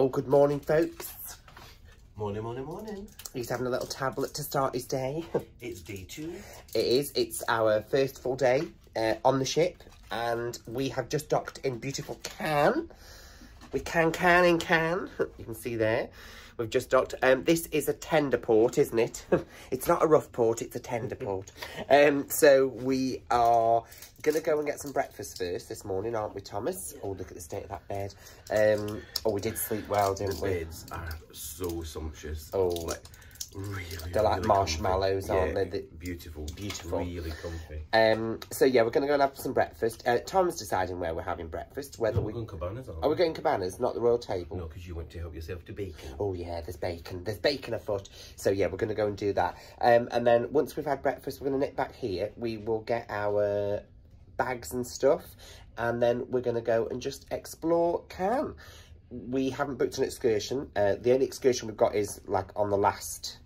Oh, good morning, folks. Morning, morning, morning. He's having a little tablet to start his day. It's day 2. It is. It's our first full day on the ship, and we have just docked in beautiful Cannes. With Cannes in Cannes. You can see there. We've just docked. This is a tender port, isn't it? It's not a rough port, it's a tender port. So we are going to go and get some breakfast first this morning, aren't we, Thomas? Oh, look at the state of that bed. Oh, we did sleep well, didn't we? The beds are so sumptuous. Oh, like, really, they're like really marshmallows, comfy. aren't they? Beautiful. Beautiful. Really comfy. So yeah, we're going to go and have some breakfast. Tom's deciding where we're having breakfast. Whether we're going Cabanas, aren't we? Oh, we're going Cabanas, not the Royal Table. No, because you went to help yourself to bacon. Oh yeah, there's bacon. There's bacon afoot. So yeah, we're going to go and do that. And then once we've had breakfast, we're going to nip back here. We will get our bags and stuff, and then we're going to go and just explore Cannes. We haven't booked an excursion. The only excursion we've got is like on the last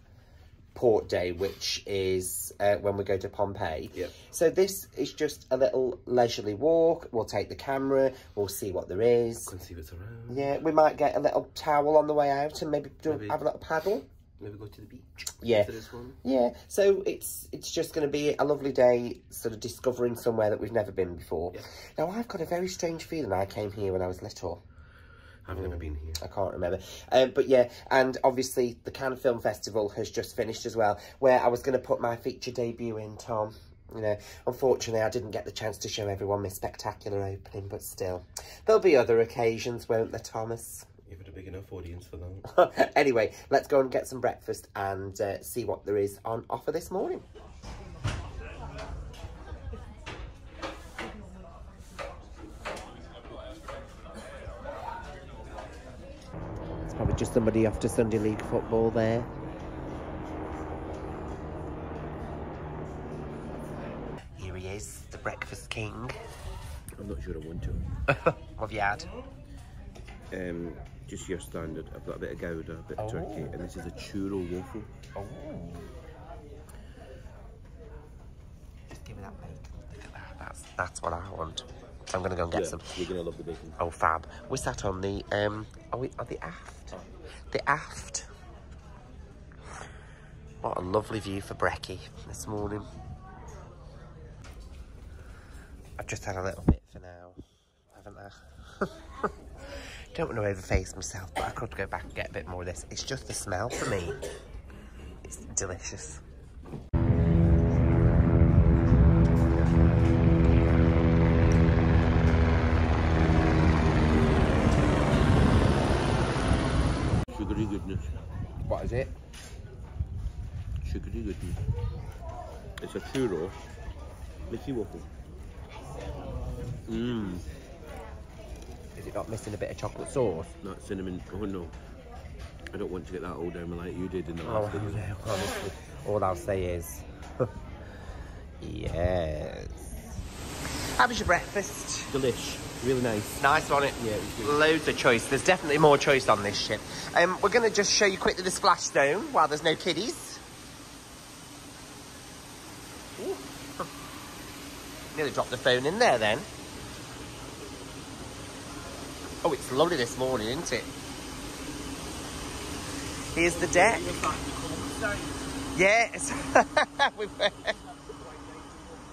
port day, which is when we go to Pompeii. Yep. So this is just a little leisurely walk. We'll take the camera, we'll see what there is. Can see what's around. Yeah, we might get a little towel on the way out and maybe have a little paddle. Maybe go to the beach. Yeah. After this one. Yeah, so it's just going to be a lovely day, sort of discovering somewhere that we've never been before. Yeah. Now, I've got a very strange feeling I came here when I was little. I've never been here. I can't remember. But yeah, and obviously the Cannes Film Festival has just finished as well, where I was going to put my feature debut in, Tom. You know, unfortunately, I didn't get the chance to show everyone my spectacular opening, but still. There'll be other occasions, won't there, Thomas? You've got a big enough audience for that. Anyway, let's go and get some breakfast and see what there is on offer this morning. It's probably just somebody off to Sunday League football there. Here he is, the breakfast king. I'm not sure I want to. What have you had? Just your standard. I've got a bit of Gouda, a bit of turkey, and this is a churro waffle. Oh. Just give me that bacon. Look at that. That's what I want. I'm going to go and get some. You're going to love the bacon. Oh, fab. We sat on the, the aft. The aft. What a lovely view for brekkie this morning. I've just had a little bit for now, haven't I? Don't want to overface myself, but I could go back and get a bit more of this. It's just the smell for me. It's delicious. Sugary goodness. What is it? Sugary goodness. It's a churro. Mickey waffle. Mmm. Is it not missing a bit of chocolate sauce? Not cinnamon. Oh no. I don't want to get that all down like you did in the Oh, last video. no, honestly. All I'll say is... yes. How was your breakfast? Delish. Really nice. Nice, wasn't it? Yeah, it was good. Loads of choice. There's definitely more choice on this ship. We're going to just show you quickly the splash zone while there's no kiddies. Ooh. Nearly dropped the phone in there then. Oh, it's lovely this morning, isn't it? Here's the deck. Yes.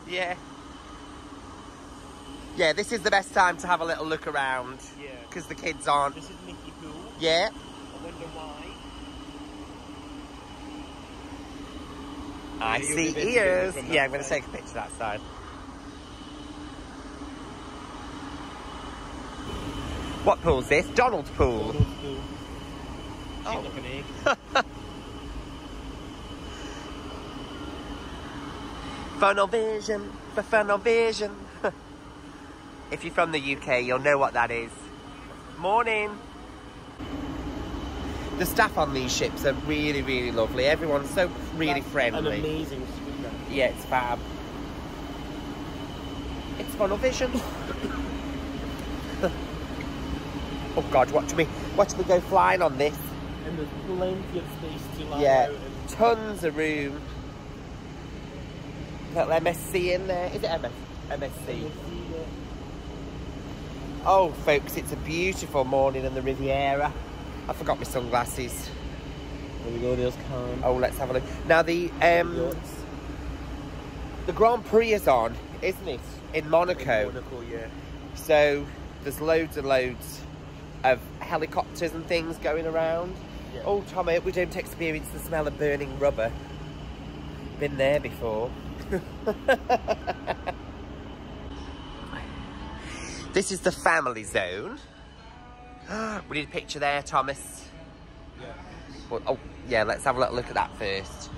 Yeah. Yeah, this is the best time to have a little look around. Yeah. Because the kids aren't. This is Mickey Pool. Yeah. I wonder why. I You'll see be busy ears. from that Yeah, I'm going to side. take a picture of that side. What pool's this? Donald's pool. Donald's Pool. Oh. Like an egg. Funnel vision for funnel vision. If you're from the UK, you'll know what that is. Morning. The staff on these ships are really, really lovely. Everyone's so really friendly. An amazing schooner. Yeah, it's fab. It's funnel vision. Oh God, watch me go flying on this. And there's plenty of space to lie Yeah, out and tons of room. Little MSC in there. Is it MSC? Oh, folks, it's a beautiful morning in the Riviera. I forgot my sunglasses. There we go, there's Cannes. Oh, let's have a look. Now the Grand Prix is on, isn't it? In Monaco. In Monaco, yeah. So there's loads and loads of helicopters and things going around. Yeah. Oh, Tom, I hope we don't experience the smell of burning rubber. Been there before. This is the family zone. We need a picture there, Thomas. Yeah. Well, oh, yeah, let's have a little look at that first.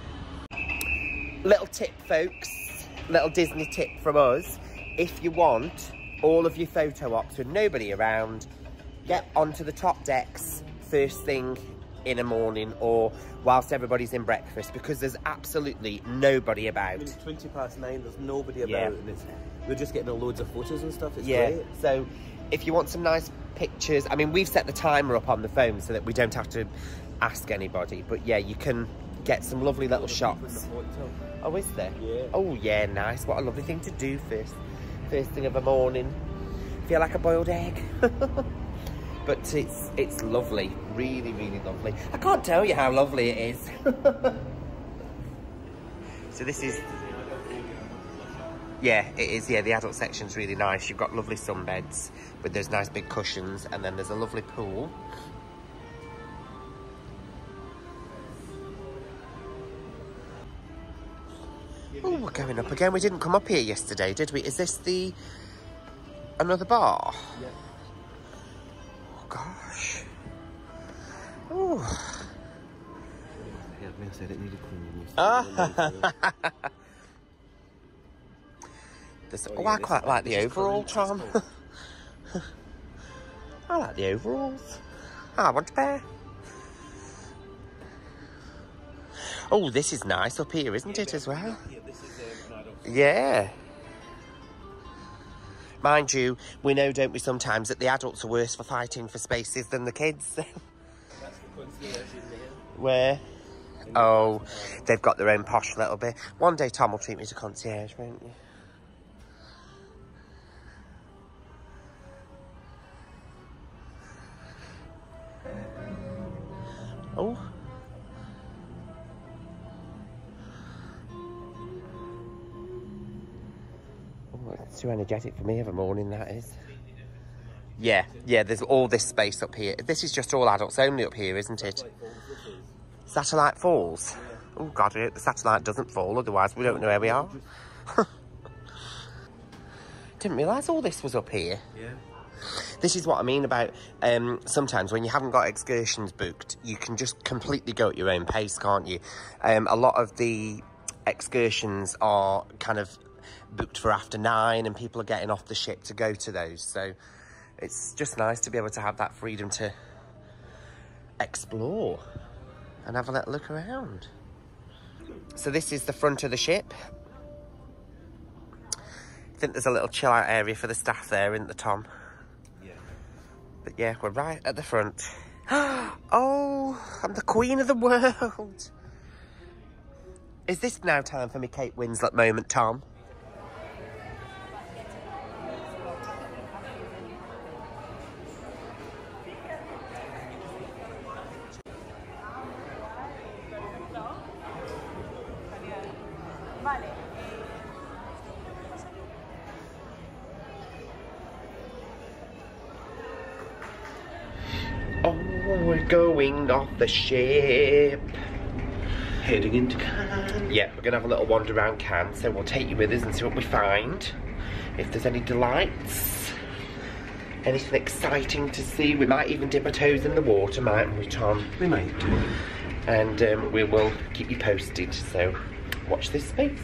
Little tip, folks. Little Disney tip from us. If you want all of your photo ops with nobody around, get onto the top decks first thing in the morning or whilst everybody's in breakfast, because there's absolutely nobody about. I mean, it's 9:20, there's nobody about, Yeah. and we're just getting loads of photos and stuff. It's Yeah, great. so if you want some nice pictures, I mean, we've set the timer up on the phone so that we don't have to ask anybody, but yeah, you can get some lovely little shots. Oh, is there? Yeah. Oh yeah, nice. What a lovely thing to do first thing of the morning. Feel like a boiled egg. But it's lovely, really, really lovely. I can't tell you how lovely it is. So this is, yeah, it is. Yeah, the adult section's really nice. You've got lovely sunbeds with those nice big cushions, and then there's a lovely pool. Oh, we're going up again. We didn't come up here yesterday, did we? Is this another bar? Yeah. Oh, gosh. Oh. Yeah, I said it needed cleaning. I quite like the overall, Tom. I like the overalls. I want a pair. Oh, this is nice up here, isn't it, as well? Yeah, this is an adult. Yeah. Mind you, we know, don't we, sometimes that the adults are worse for fighting for spaces than the kids. That's the concierge in there. Where? Oh, they've got their own posh little bit. One day Tom will treat me to concierge, won't you? Oh. Oh, it's too energetic for me of a morning, that is. Yeah, there's all this space up here. This is just all adults only up here, isn't it? Satellite Falls? Oh, God, I hope the satellite doesn't fall, otherwise we don't know where we are. Didn't realise all this was up here. Yeah. This is what I mean about sometimes when you haven't got excursions booked, you can just completely go at your own pace, can't you? A lot of the excursions are kind of booked for after 9 and people are getting off the ship to go to those. So it's just nice to be able to have that freedom to explore and have a little look around. So this is the front of the ship. I think there's a little chill out area for the staff there, isn't there, Tom? Yeah. But yeah, we're right at the front. Oh, I'm the queen of the world. Is this now time for me Kate Winslet moment, Tom? Oh, we're going off the ship. Heading into Cannes. Yeah, we're going to have a little wander around Cannes, so we'll take you with us and see what we find. If there's any delights. Anything exciting to see. We might even dip our toes in the water, mightn't we, Tom? We might do. And we will keep you posted, so watch this space.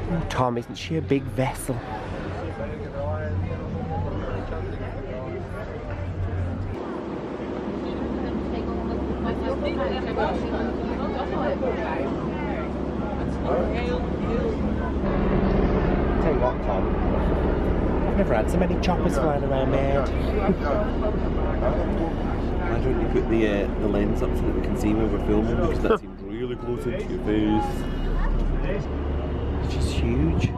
Oh, Tom, isn't she a big vessel? Tell you what, Tom, I've never had so many choppers flying around my head. Why don't you put the lens up so that we can see where we're filming, because that seems really close into your face. It's just huge.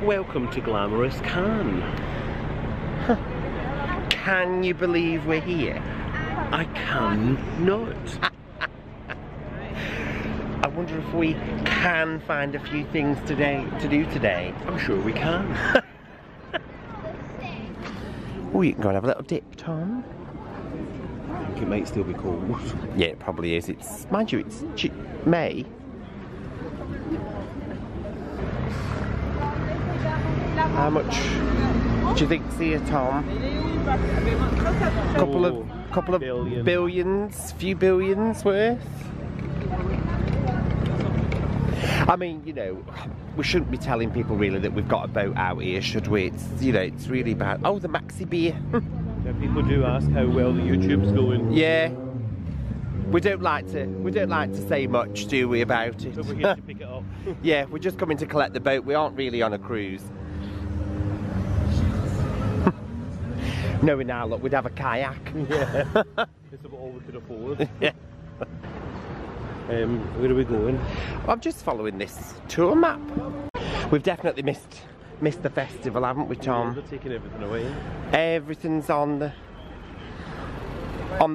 Welcome to glamorous Cannes. Can you believe we're here? I can not. I wonder if we can find a few things to do today. I'm sure we can. Oh, you can go and have a little dip, Tom. I think it might still be cold. Yeah, it probably is. It's, mind you, it's May. How much do you think's here, Tom? Couple of billions, few billions worth. I mean, you know, we shouldn't be telling people really that we've got a boat out here, should we? It's, you know, it's really bad. Oh, the Maxi beer. Yeah, people do ask how well the YouTube's going. Yeah. We don't like to say much, do we, about it? But we're here to pick it up. Yeah, we're just coming to collect the boat. We aren't really on a cruise. Knowing now, look, we'd have a kayak. Yeah. It's about all we could afford. Yeah. Where are we going? I'm just following this tour map. We've definitely missed the festival, haven't we, Tom? They're taking everything away. Everything's on the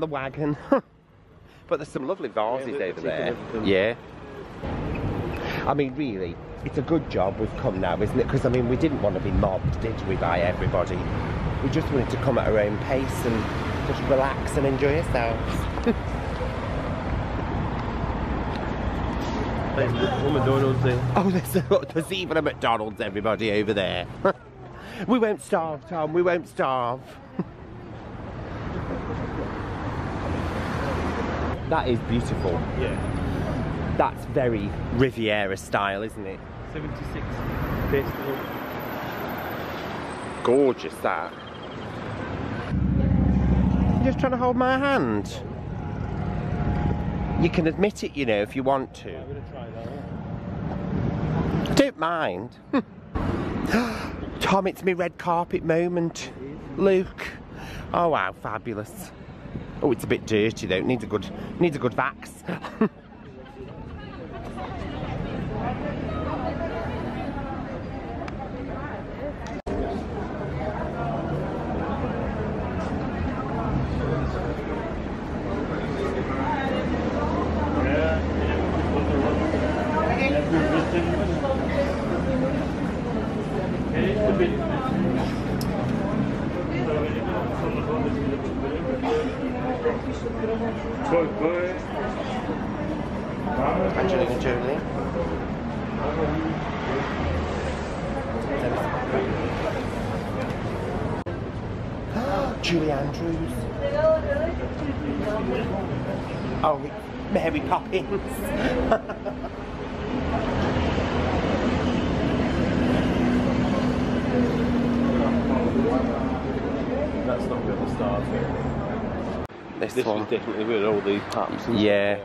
wagon. But there's some lovely vases over there. Yeah. I mean, really, it's a good job we've come now, isn't it? Because, I mean, we didn't want to be mobbed, did we, by everybody? We just wanted to come at our own pace and just relax and enjoy ourselves. There's a McDonald's there. Oh, there's even a McDonald's, everybody, over there. We won't starve, Tom, we won't starve. That is beautiful. Yeah. That's very Riviera style, isn't it? 76 festival. Gorgeous, that. You're just trying to hold my hand. You can admit it, you know, if you want to. I'm going to try that. Don't mind. Tom, it's my red carpet moment. Luke. Oh wow, fabulous. Oh, it's a bit dirty though. It needs a good vax. Angelina Jolie. Julie Andrews. Oh, Mary Poppins. That's not where the stars are. This This one. was definitely where all the taps and Yeah.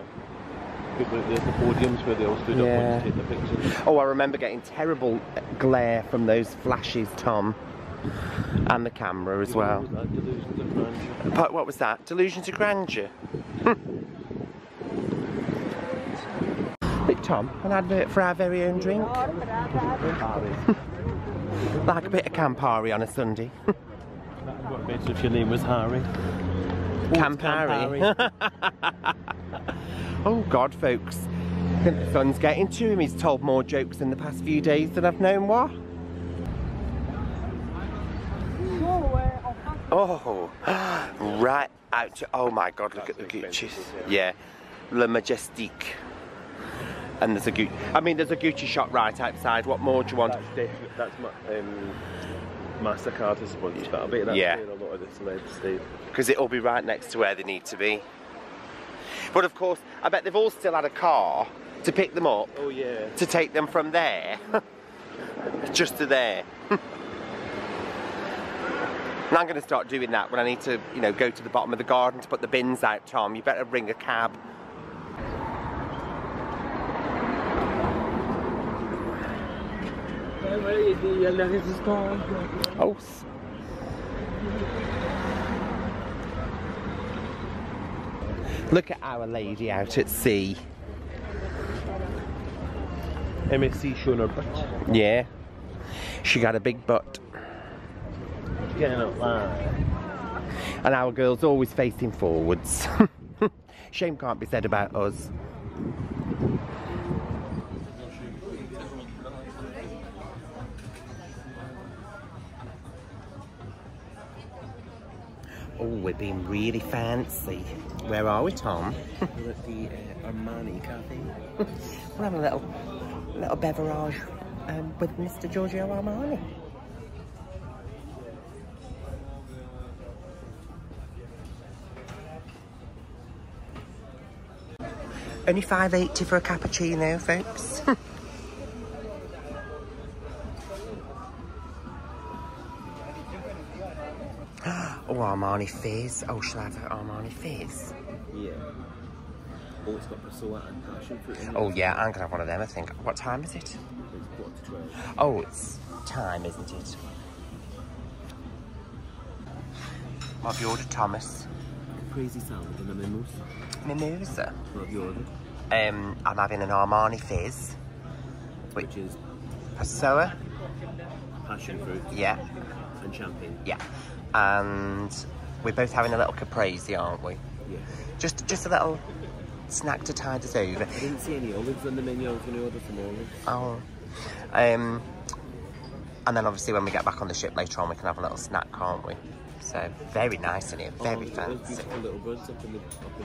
people, there's the podiums where they all stood up and take the pictures. Oh, I remember getting terrible glare from those flashes, Tom. And the camera as well. What was that? Delusions of Grandeur? But what was that? Delusions of Grandeur? Look, Tom, an advert for our very own drink. Like a bit of Campari on a Sunday. That'd work better if your name was Harry. Campari. Oh God, folks. I think the sun's getting to him. He's told more jokes in the past few days than I've known what. Oh, right out to, oh my God, look at the Gucci's. Yeah, Le Majestic. And there's a Gucci, I mean there's a Gucci shop right outside. What more do you want? That's MasterCard has sponsored that. I bet that's Yeah. where a lot of the celebs stay. Because it'll be right next to where they need to be. But of course, I bet they've all still had a car to pick them up, Oh yeah. to take them from there, just to there. And I'm going to start doing that when I need to, you know, go to the bottom of the garden to put the bins out, Tom. You better ring a cab. Oh. Look at Our Lady out at sea. MSC showing her butt. Yeah. She got a big butt. Getting up live. And our girl's always facing forwards. Shame can't be said about us. Oh, we're being really fancy. Where are we, Tom? We're at the Armani Cafe. We'll have a little beverage with Mr. Giorgio Armani. Only $5.80 for a cappuccino, folks. Oh, Armani Fizz. Oh, shall I have Armani Fizz? Yeah. Oh, it's got Passoa and passion fruit in it. Oh, yeah, I'm going to have one of them, I think. What time is it? It's 11:45. Oh, it's time, isn't it? What have you ordered, Thomas? Crazy salad and a mimosa. Mimosa. What have you ordered? I'm having an Armani Fizz. Which is Passoa. passion fruit Yeah, and champagne. yeah. And we're both having a little caprese, aren't we? Yeah. Just a little snack to tide us over. I didn't see any olives on the menu. I was going to order some olives. Oh. And then obviously when we get back on the ship later on, we can have a little snack, can't we? So very nice in here, very Those fancy. beautiful little birds up in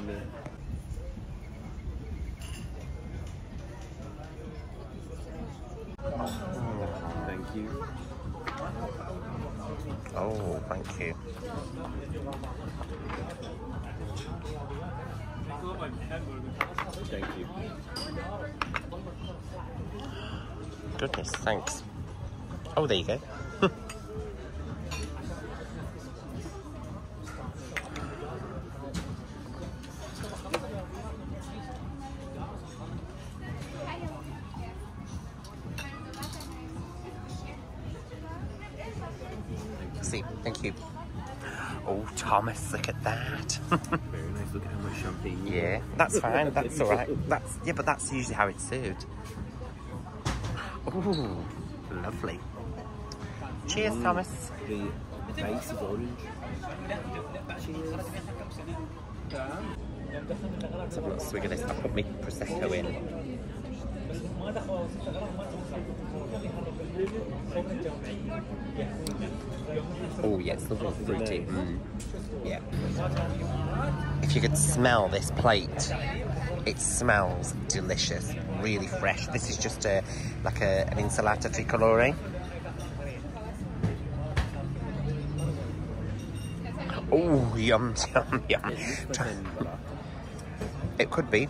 there. Thank you. Oh, thank you. Thank you. Goodness, thanks. Oh, there you go. See, thank you. Oh, Thomas, look at that. Very nice. Look at how much champagne. Yeah, that's fine. That's all right. But that's usually how it's served. Ooh, lovely. Cheers, Thomas. The base is orange. Cheers. Let's have a little swig of this. I'll put my Prosecco in. Oh, yeah, it's lovely, fruity. Yeah. If you could smell this plate, it smells delicious, really fresh. This is just like an insalata tricolore. Oh, yum, yum, yum. It could be.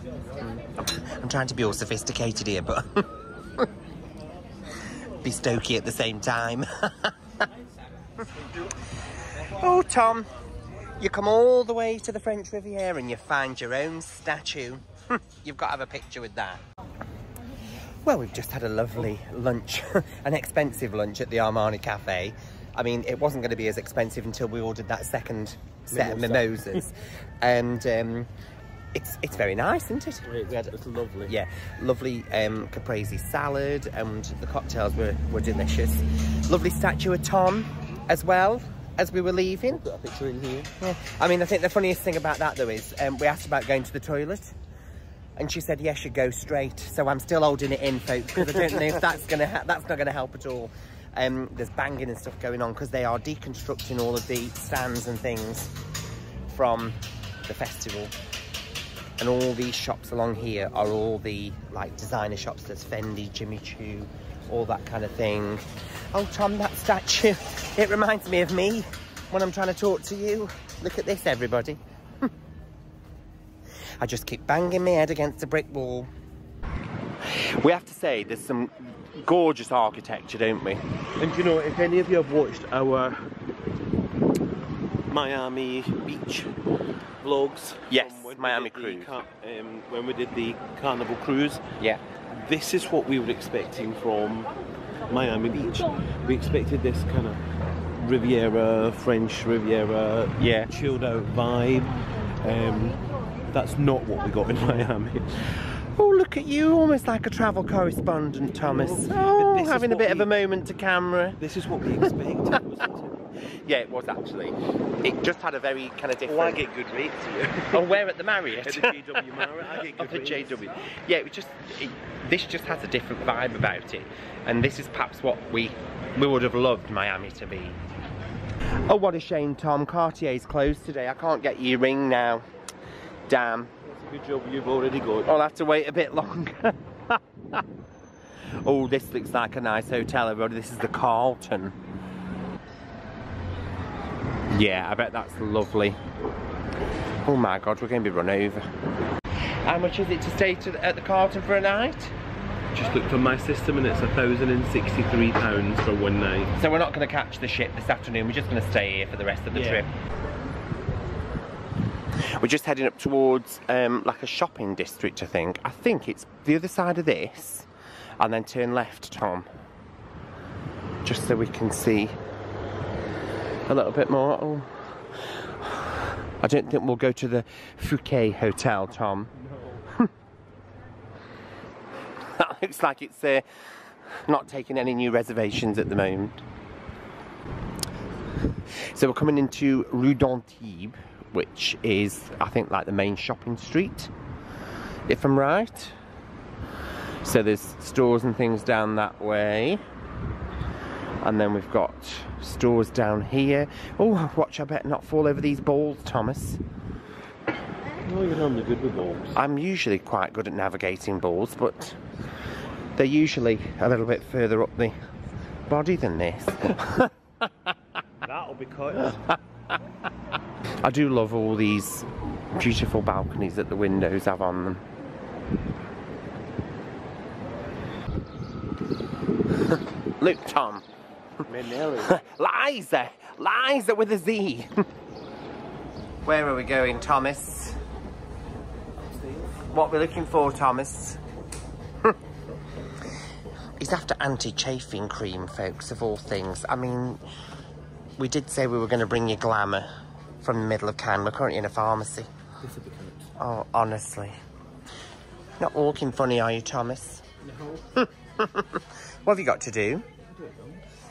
I'm trying to be all sophisticated here, but be stokey at the same time. Oh, Tom, you come all the way to the French Riviera and you find your own statue. You've got to have a picture with that. Well, we've just had a lovely lunch, an expensive lunch at the Armani Cafe. I mean, it wasn't going to be as expensive until we ordered that second set of mimosas. And it's very nice, isn't it? It's lovely. Yeah, lovely caprese salad, and the cocktails were delicious. Lovely statue of Tom as well as we were leaving. Got a picture in here. Yeah. I mean, I think the funniest thing about that though is we asked about going to the toilet, and she said yes, you go straight. So I'm still holding it in, folks, because I don't know if that's not gonna help at all. There's banging and stuff going on because they are deconstructing all of the stands and things from the festival. And all these shops along here are all the like designer shops. There's Fendi, Jimmy Choo, all that kind of thing. Oh, Tom, that statue, it reminds me of me when I'm trying to talk to you. Look at this, everybody. I just keep banging my head against a brick wall. We have to say, there's some gorgeous architecture, don't we? And you know, if any of you have watched our Miami beach vlogs, Yes, from when Miami we did cruise. When we did the Carnival cruise, Yeah. this is what we were expecting from Miami Beach. We expected this kind of Riviera, French Riviera, Yeah. chilled out vibe. That's not what we got in Miami. Oh, look at you, almost like a travel correspondent, Thomas. Oh, Oh, having a bit of a moment to camera. This is what we expected, wasn't it? Yeah, it was actually. It just had a very kind of different... Oh, I get good rates here. Oh, where at the Marriott? At the JW Marriott, I get good Of the rates. JW. Yeah, this just has a different vibe about it. And this is perhaps what we would have loved Miami to be. Oh, what a shame, Tom. Cartier's closed today. I can't get your ring now. Damn. That's a good job you've already got. I'll have to wait a bit longer. Oh, this looks like a nice hotel, everybody. This is the Carlton. Yeah, I bet that's lovely. Oh my God, we're going to be run over. How much is it to stay at the Carlton for a night? Just looked on my system and it's £1,063 for one night. So we're not going to catch the ship this afternoon, we're just going to stay here for the rest of the trip. We're just heading up towards like a shopping district, I think. I think it's the other side of this, and then turn left, Tom. Just so we can see a little bit more. Oh. I don't think we'll go to the Fouquet Hotel, Tom. No. That looks like it's not taking any new reservations at the moment. So we're coming into Rue d'Antibes, which is, I think, like the main shopping street, if I'm right. So there's stores and things down that way. And then we've got stores down here. Oh, watch, I better not fall over these balls, Thomas. No, you're normally good with balls. I'm usually quite good at navigating balls, but they're usually a little bit further up the body than this. That'll be cut. I do love all these beautiful balconies that the windows have on them. Look, Tom. Liza! Liza with a Z! Where are we going, Thomas? What we're looking for, Thomas? He's after anti-chafing cream, folks, of all things. I mean, we did say we were going to bring you glamour from the middle of Cannes. We're currently in a pharmacy. Oh, honestly. Not walking funny, are you, Thomas? No. What have you got to do?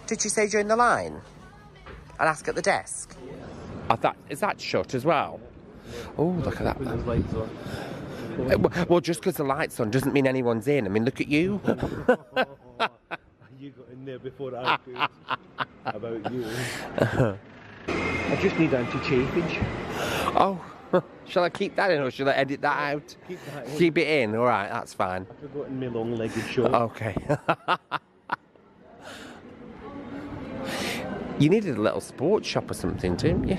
Did you say join the line? And ask at the desk? Yeah. Is that shut as well? Oh, look at that. Lights on. Well, just because the light's on doesn't mean anyone's in. I mean, look at you. You got in there before I could. About you. I just need anti-chafage. Oh, shall I keep that in or shall I edit that out? Keep that in. Keep it in, alright, that's fine. I've forgotten my long-legged short. Okay. You needed a little sports shop or something, didn't you?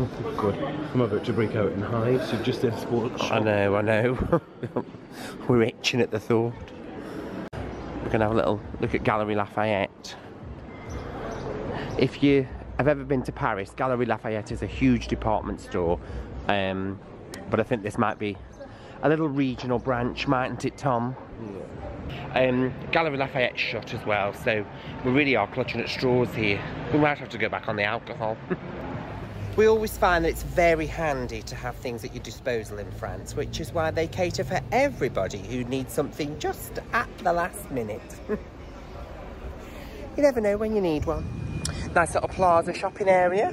Oh, God. I'm about to break out in hives, so just in a sports shop. I know. We're itching at the thought. We're going to have a little look at Galeries Lafayette. If you have ever been to Paris, Galeries Lafayette is a huge department store. But I think this might be a little regional branch, mightn't it, Tom? Yeah. Galeries Lafayette's shut as well, so we really are clutching at straws here. We might have to go back on the alcohol. We always find that it's very handy to have things at your disposal in France, which is why they cater for everybody who needs something just at the last minute. You never know when you need one. Nice little plaza shopping area.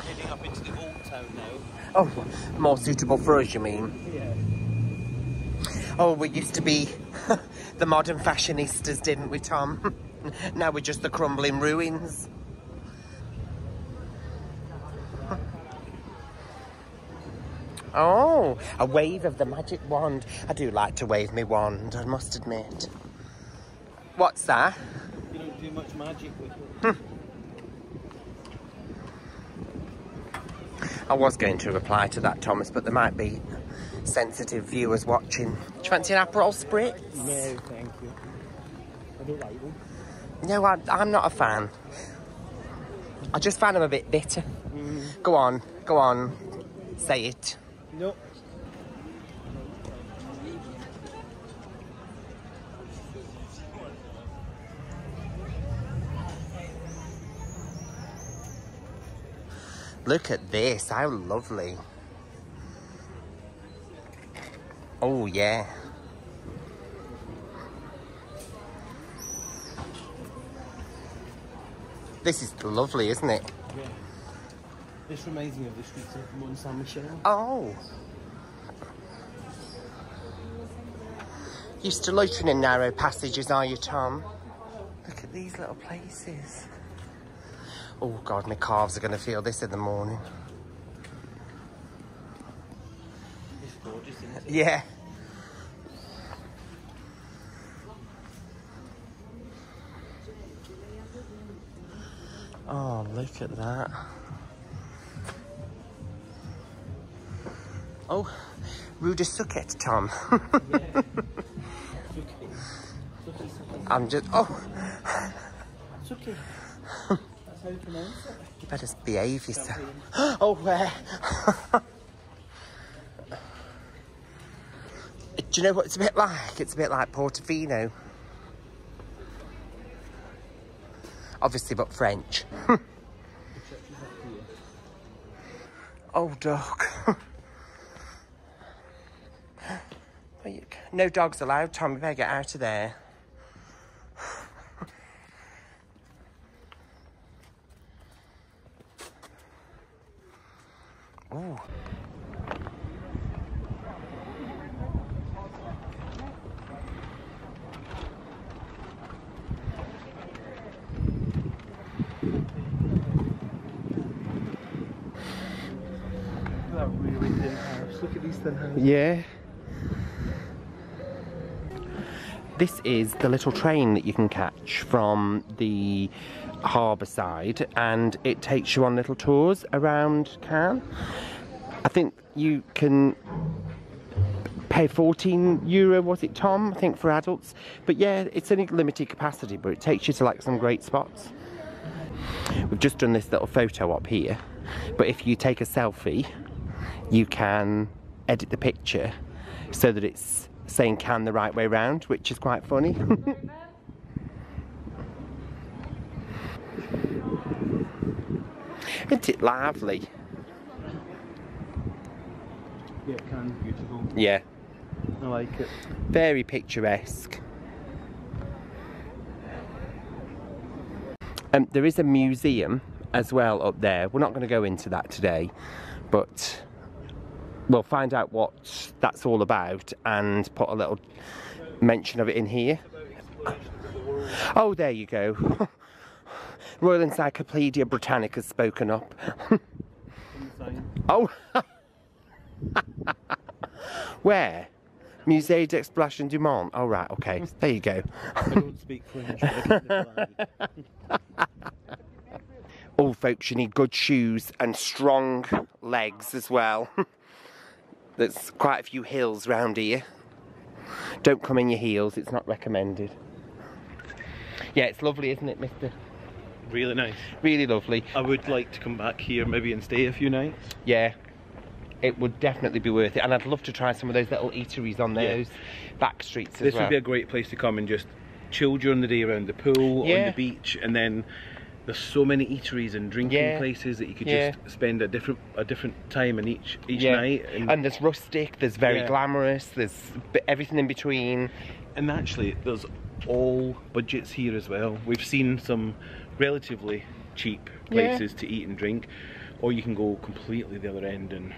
Heading up into the old town now. Oh, more suitable for us, you mean? Yeah. Oh, we used to be the modern fashionistas, didn't we, Tom? Now we're just the crumbling ruins. Oh, a wave of the magic wand. I do like to wave my wand, I must admit. What's that? You don't do much magic with it. I was going to reply to that, Thomas, but there might be sensitive viewers watching. Do you fancy an Aperol Spritz? No, thank you. I don't like them. No, I'm not a fan. I just find them a bit bitter. Go on, say it. No. Look at this, how lovely. Oh, yeah. This is lovely, isn't it? Yeah. This reminds me of the streets of Mont Saint-Michel. Oh. Used to loitering in narrow passages, are you, Tom? Look at these little places. Oh, God, my calves are going to feel this in the morning. It's gorgeous, isn't it? Yeah. Oh, look at that. Oh, Rue de Suchet, Tom. Yeah. I'm just... Oh. It's okay. That's how you pronounce it. You better behave yourself. Oh, where? Do you know what it's a bit like? It's a bit like Portofino. Obviously, but French. Oh, dog. No dogs allowed, Tom. You better get out of there. Ooh. That really thin house. Look at these thin houses. Yeah. This is the little train that you can catch from the harbour side, and it takes you on little tours around Cannes. I think you can pay €14, was it, Tom? I think for adults. But yeah, it's only limited capacity, but it takes you to like some great spots. We've just done this little photo op here, but if you take a selfie, you can edit the picture so that it's saying Cannes the right way round, which is quite funny. Isn't it lovely? Yeah, Cannes, beautiful. Yeah. I like it. Very picturesque. There is a museum as well up there. We're not going to go into that today, but we'll find out what that's all about and put a little mention of it in here. Oh, there you go. Royal Encyclopedia Britannica's spoken up. Oh. Where? Musée d'Exploration du Monde. Oh, right, okay. There you go. I don't speak French, but I can define. All folks, you need good shoes and strong legs as well. There's quite a few hills round here. Don't come in your heels, it's not recommended. Yeah, it's lovely, isn't it, mister? Really nice. Really lovely. I would like to come back here maybe and stay a few nights. Yeah, it would definitely be worth it. And I'd love to try some of those little eateries on those back streets as well. This would be a great place to come and just chill during the day around the pool, on the beach, and then there's so many eateries and drinking places that you could just spend a different time in each night. And there's rustic, there's very glamorous, there's everything in between. And actually, there's all budgets here as well. We've seen some relatively cheap places to eat and drink, or you can go completely the other end and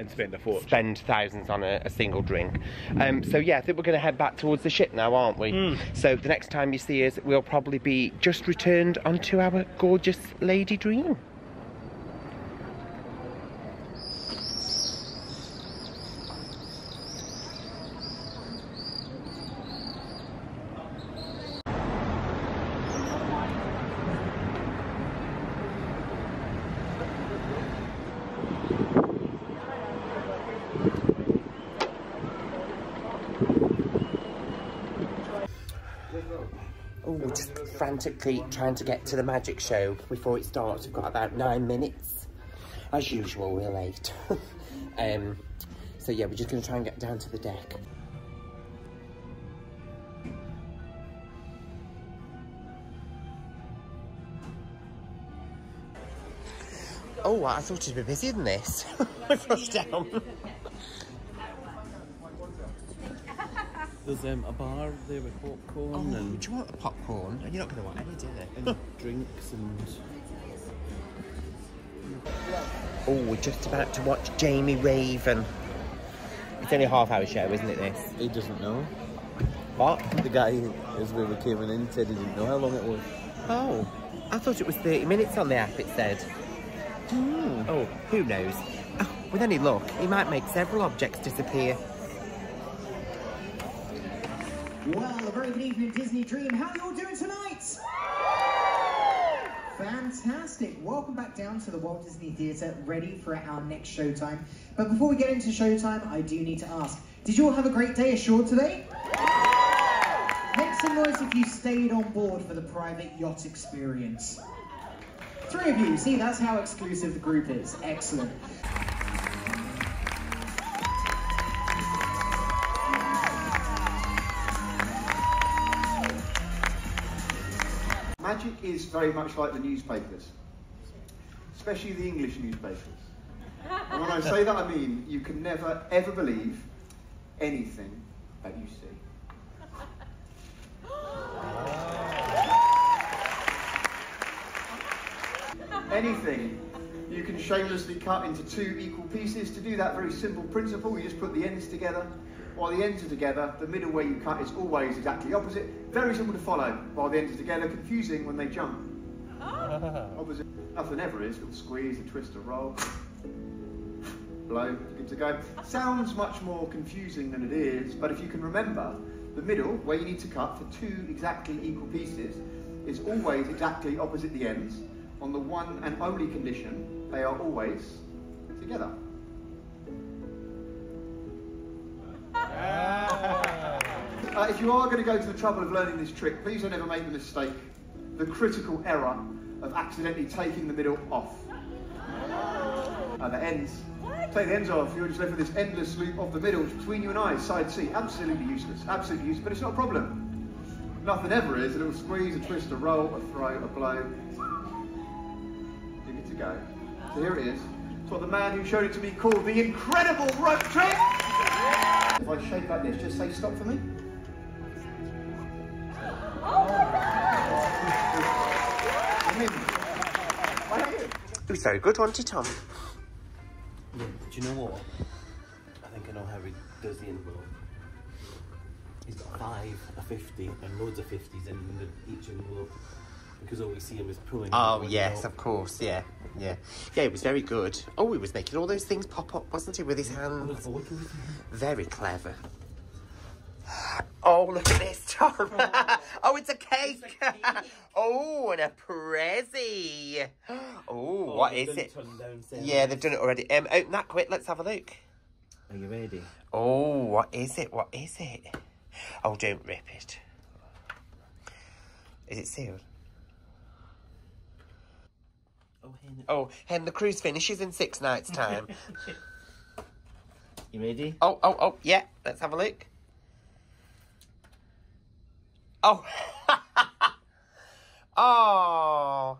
spend a fortune. Spend thousands on a single drink. So yeah, I think we're going to head back towards the ship now, aren't we? So the next time you see us, we'll probably be just returned onto our gorgeous Lady Dream. Oh, we're just frantically trying to get to the magic show before it starts. We've got about 9 minutes. As usual, we're late. So yeah, we're just going to try and get down to the deck. Oh, I thought it'd be busier than this. I rushed down. There's a bar there with popcorn and... Do you want the popcorn? You're not going to want any, do you? and drinks and... Oh, we're just about to watch Jamie Raven. It's only a half-hour show, isn't it, this? He doesn't know. What? The guy, as we were coming in, said he didn't know how long it was. Oh, I thought it was 30 minutes on the app, it said. Oh, who knows? Oh, with any luck, he might make several objects disappear. Well, a very good evening, Disney Dream. How are you all doing tonight? Fantastic. Welcome back down to the Walt Disney Theatre, ready for our next showtime. But before we get into showtime, I do need to ask, did you all have a great day ashore today? Make some noise if you stayed on board for the private yacht experience. 3 of you. See, that's how exclusive the group is. Excellent. Magic is very much like the newspapers, especially the English newspapers. And when I say that, I mean you can never, ever believe anything that you see. Anything you can shamelessly cut into 2 equal pieces. To do that very simple principle, you just put the ends together. While the ends are together, the middle where you cut is always exactly opposite. Very simple to follow. While the ends are together, confusing when they jump. Opposite. Nothing ever is. Little squeeze, a twist, a roll. Blow, good to go. Sounds much more confusing than it is, but if you can remember, the middle, where you need to cut for 2 exactly equal pieces, is always exactly opposite the ends, on the one and only condition, they are always together. If you are going to go to the trouble of learning this trick, please don't ever make the mistake, the critical error of accidentally taking the middle off. The ends. Take the ends off, you're just left with this endless loop of the middle between you and I, side C. Absolutely useless, but it's not a problem. Nothing ever is. A little squeeze, a twist, a roll, a throw, a blow. You're good to go. So here it is. It's what the man who showed it to me called the incredible rope trick. If I shake like this, just say stop for me. It was very good, wasn't it, Tom? Yeah, do you know what? I think I know how he does the envelope. He's got 5, a 50, and loads of 50s in each envelope. Because all we see him is pulling. Oh, yes, of course, yeah. Yeah, it was very good. Oh, he was making all those things pop up, wasn't he, with his hands? Very clever. Oh, look at this, Tom. Oh, it's a cake. Oh, and a prezzy. Oh, what is it? Yeah, they've done it already. Open that quick. Let's have a look. Are you ready? Oh, what is it? What is it? Oh, don't rip it. Is it sealed? Oh, Hen, the cruise finishes in 6 nights' time. You ready? Oh, yeah. Let's have a look. Oh. Oh.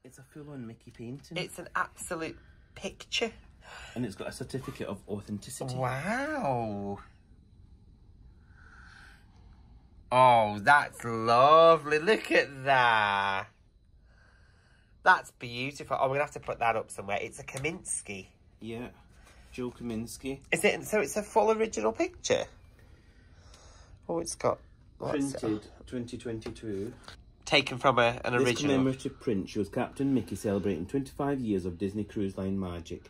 It's a full-on Mickey painting. It's an absolute picture. And it's got a certificate of authenticity. Wow. Oh, that's lovely. Look at that. That's beautiful. Oh, we're going to have to put that up somewhere. It's a Kaminsky. Yeah. Joe Kaminsky. Is it? So it's a full original picture? Oh, it's got... Printed 2022. Taken from an original. This commemorative print shows Captain Mickey celebrating 25 years of Disney Cruise Line magic.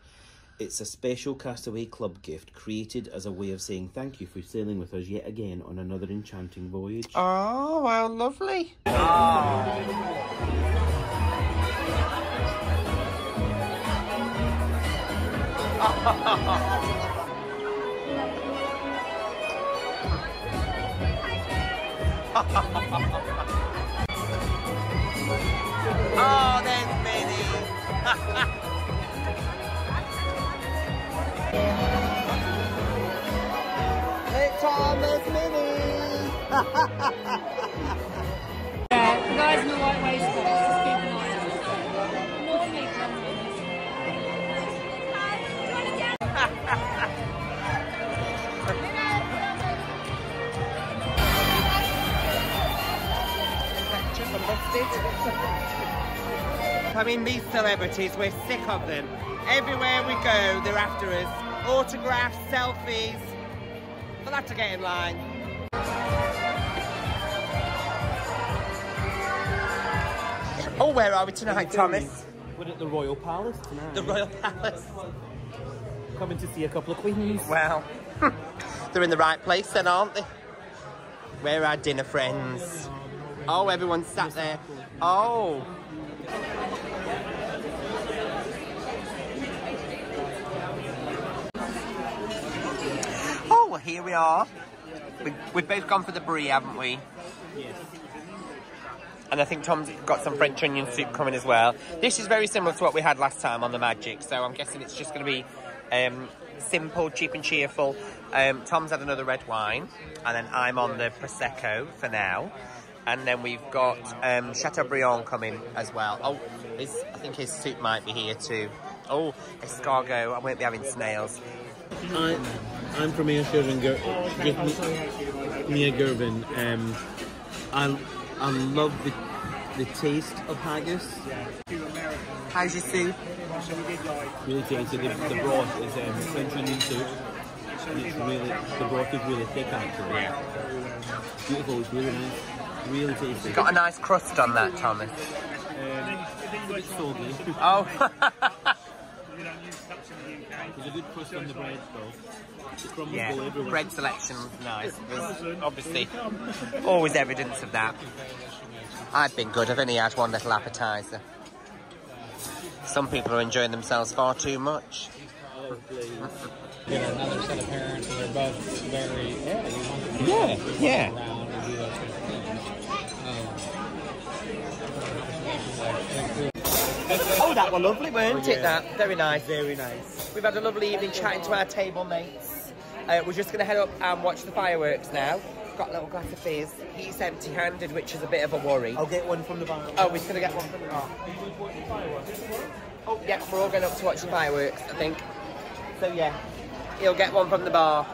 It's a special Castaway Club gift created as a way of saying thank you for sailing with us yet again on another enchanting voyage. Oh, wow, lovely. Oh, there's Minnie. Hey, Tom, there's Minnie. Yeah, the guys in the white waistcoats, just keep an eye on them. No makeup. did. I mean, these celebrities, we're sick of them. Everywhere we go, they're after us. Autographs, selfies. We'll have to get in line. Oh, where are we tonight, Thomas? We're at the Royal Palace tonight. The Royal Palace. Coming to see a couple of queens. Well, they're in the right place then, aren't they? Where are our dinner friends? Oh, everyone's sat there. Oh. Oh, well, here we are. We've both gone for the brie, haven't we? Yes. And I think Tom's got some French onion soup coming as well. This is very similar to what we had last time on the Magic, so I'm guessing it's just going to be simple, cheap and cheerful. Tom's had another red wine, and then I'm on the Prosecco for now. And then we've got Chateaubriand coming as well. Oh, I think his soup might be here too. Oh, escargot. I won't be having snails. I'm from Ayrshire and Mia Gervin. I love the taste of haggis. How's your soup? Really tasty. The broth is French onion soup. And it's really, the broth is really thick actually. Yeah. Beautiful, it's really nice. Really tasty. Got a nice crust on that, Thomas. It's a bit soggy. Oh. There's a good crust on the bread though. The crumbs Yeah, go everywhere. bread selection was nice. There's obviously always evidence of that. I've been good. I've only had one little appetizer. Some people are enjoying themselves far too much. Get another set of parents, and they're both very Yeah. around and do those kind of things. Oh, that was lovely, weren't it? That very nice. Very nice. We've had a lovely evening chatting to our table mates. We're just going to head up and watch the fireworks now. Got a little glass of fizz. He's empty-handed, which is a bit of a worry. I'll get one from the bar. Oh, we're going to get one from the bar. Oh, yeah, we're all going up to watch the fireworks, I think. So, yeah, he'll get one from the bar.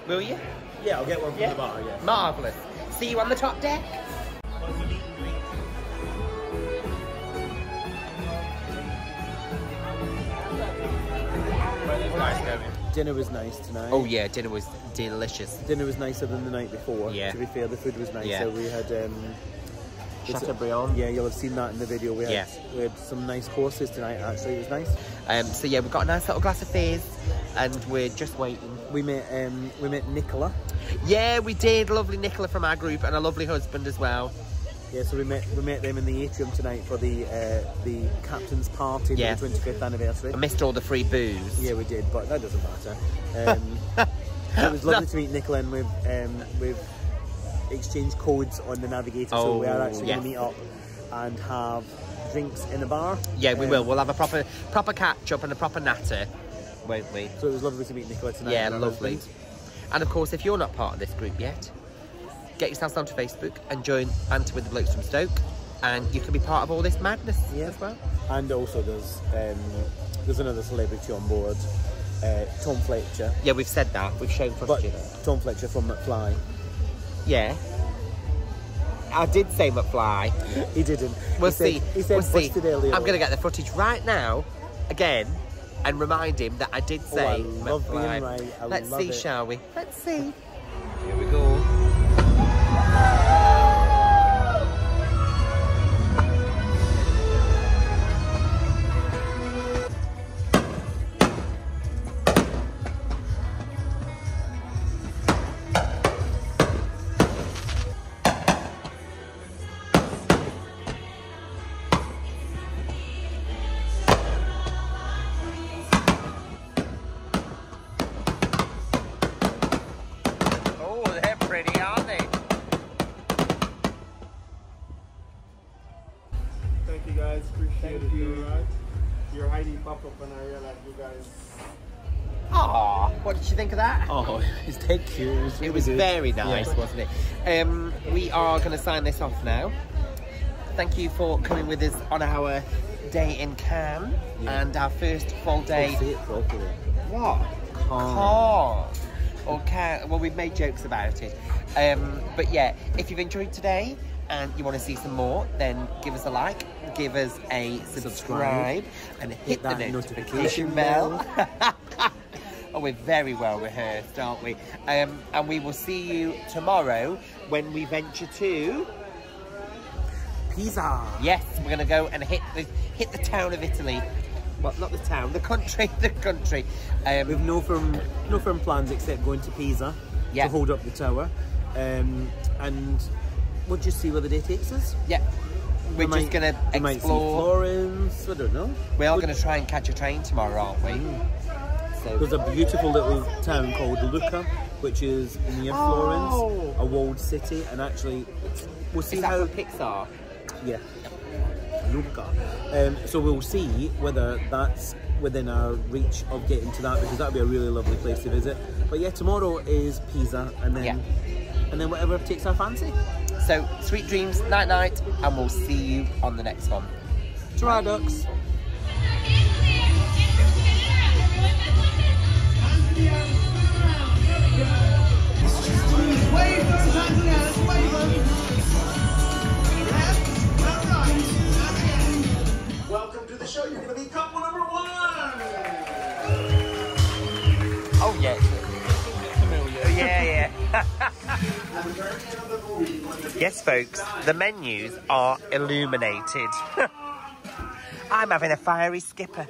Will you? Yeah, I'll get one from the bar, yeah. Marvellous. See you on the top deck. Dinner was nice tonight. Oh, yeah, dinner was delicious. Dinner was nicer than the night before. Yeah. To be fair, the food was nicer. Yeah. We had Chateaubriand. Yeah, you'll have seen that in the video. We had some nice courses tonight. Actually, it was nice. So yeah, we've got a nice little glass of fizz, and we're just waiting. We met Nicola. Yeah, we did. Lovely Nicola from our group, and a lovely husband as well. Yeah, so we met them in the atrium tonight for the captain's party, Yeah. for the 25th anniversary. I missed all the free booze. Yeah, we did, but that doesn't matter. It was lovely to meet Nicola, and we've exchanged codes on the Navigator, so we are actually going to meet up and have drinks in a bar. Yeah, we will. We'll have a proper catch up and a proper natter, won't we? So it was lovely to meet Nicola tonight. Yeah, and her lovely. husband. And of course, if you're not part of this group yet, get yourselves onto Facebook and join Banter with the Blokes from Stoke, and you can be part of all this madness as well. And also there's another celebrity on board, Tom Fletcher. Yeah, we've said that. We've shown But footage. Tom Fletcher from McFly. Yeah. I did say McFly. He didn't. We'll He see. said, he said We'll see. busted earlier. I'm going to get the footage right now, again, and remind him that I did say I love McFly. being right. I Let's love see, it. shall we? Let's see. Here we go. Oh, they're pretty, aren't they? Thank you guys, appreciate it. Your ID popped up and I realized you guys. Aw, what did you think of that? Oh, it's dead cute. It was very nice, wasn't it? We are going to sign this off now. Thank you for coming with us on our day in Cannes and our first full day. Say it properly. What? Cannes. Or Cannes. Well, we've made jokes about it. But yeah, if you've enjoyed today, and you want to see some more, then give us a like, give us a subscribe, and hit the notification bell. Oh, we're very well rehearsed, aren't we? And we will see you tomorrow when we venture to Pisa. Yes, we're going to go and hit the town of Italy. Well, not the town, the country, the country. We've no firm plans except going to Pisa to hold up the tower, and we'll just see where the day takes us. Yeah, we're just going to explore. We might see Florence. I don't know. We are going to try and catch a train tomorrow, aren't we? So. There's a beautiful little town called Lucca, which is near Florence, a walled city, and actually, we'll see how Pixar. Yeah, Lucca. So we'll see whether that's within our reach of getting to that, because that'd be a really lovely place to visit. But yeah, tomorrow is Pisa, and then whatever takes our fancy. So sweet dreams, night night, and we'll see you on the next one. Ta-ra, ducks. Welcome to the show. You're going to be couple number 1. Oh yeah. Yeah. Yes, folks. The menus are illuminated. I'm having a fiery skipper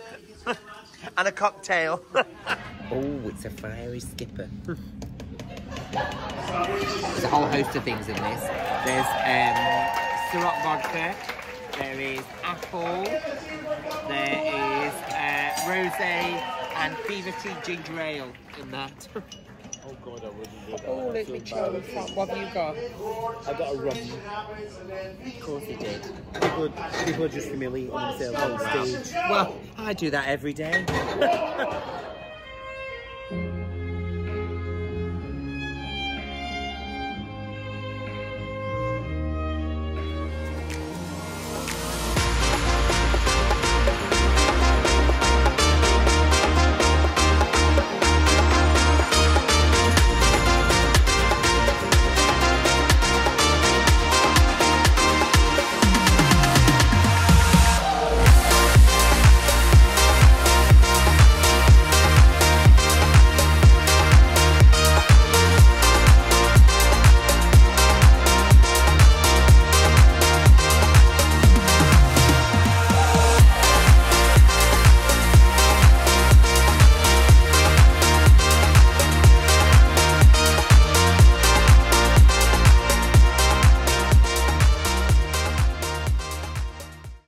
and a cocktail. Oh, it's a fiery skipper. There's a whole host of things in this. There's Ciroc vodka. There is apple. There is rosé and fever tree ginger ale in that. Oh God, I wouldn't do that. Oh, let me choose. What have you got? I got a rum. Of course you did. People are just humiliating themselves on stage. Well, I do that every day.